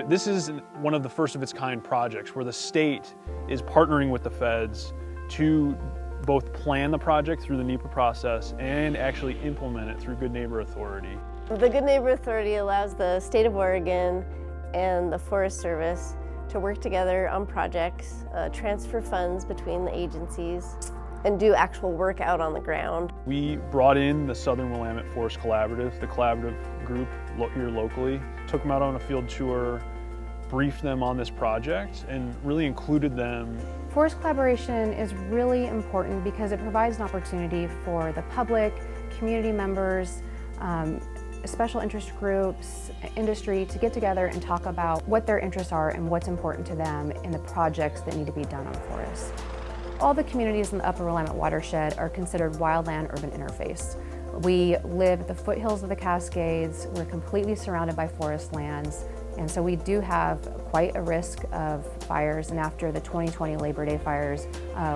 This is one of the first of its kind projects where the state is partnering with the feds to both plan the project through the NEPA process and actually implement it through Good Neighbor Authority. The Good Neighbor Authority allows the state of Oregon and the Forest Service to work together on projects, transfer funds between the agencies, and do actual work out on the ground. We brought in the Southern Willamette Forest Collaborative, the collaborative group here locally, took them out on a field tour, briefed them on this project, and really included them. Forest collaboration is really important because it provides an opportunity for the public, community members, special interest groups, industry to get together and talk about what their interests are and what's important to them in the projects that need to be done on forests. All the communities in the Upper Willamette watershed are considered wildland-urban interface. We live at the foothills of the Cascades, we're completely surrounded by forest lands, and so we do have quite a risk of fires, and after the 2020 Labor Day fires,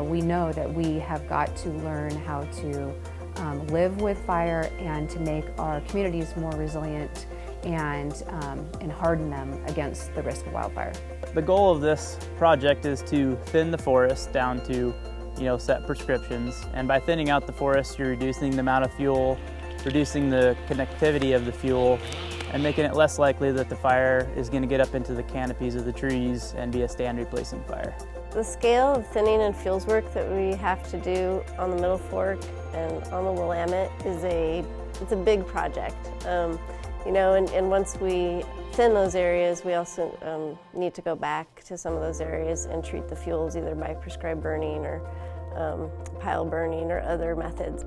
we know that we have got to learn how to live with fire and to make our communities more resilient and harden them against the risk of wildfire. The goal of this project is to thin the forest down to set prescriptions, and by thinning out the forest you're reducing the amount of fuel, reducing the connectivity of the fuel, and making it less likely that the fire is going to get up into the canopies of the trees and be a stand replacing fire. The scale of thinning and fuels work that we have to do on the Middle Fork and on the Willamette it's a big project. And once we thin those areas, we also need to go back to some of those areas and treat the fuels either by prescribed burning or pile burning or other methods.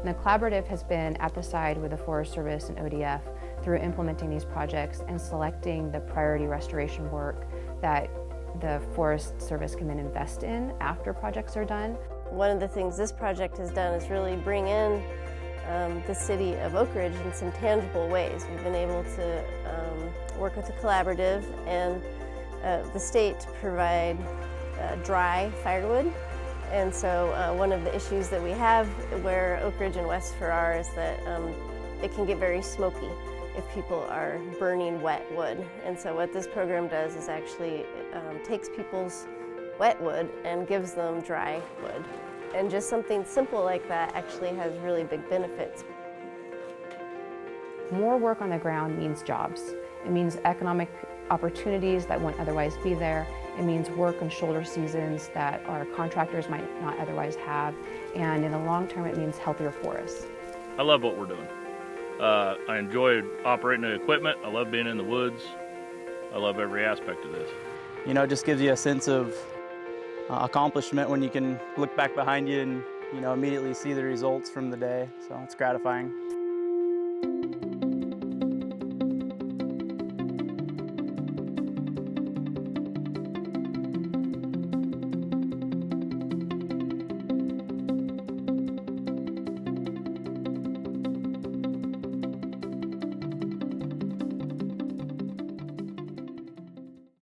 The collaborative has been at the side with the Forest Service and ODF through implementing these projects and selecting the priority restoration work that the Forest Service can then invest in after projects are done. One of the things this project has done is really bring in the city of Oakridge in some tangible ways. We've been able to work with the collaborative and the state to provide dry firewood. And so one of the issues that we have where Oakridge and Westfir are is that it can get very smoky if people are burning wet wood. And so what this program does is actually takes people's wet wood and gives them dry wood. And just something simple like that actually has really big benefits. More work on the ground means jobs. It means economic opportunities that won't otherwise be there. It means work on shoulder seasons that our contractors might not otherwise have. And in the long term, it means healthier forests. I love what we're doing. I enjoy operating the equipment. I love being in the woods. I love every aspect of this. It just gives you a sense of accomplishment when you can look back behind you and immediately see the results from the day. So it's gratifying.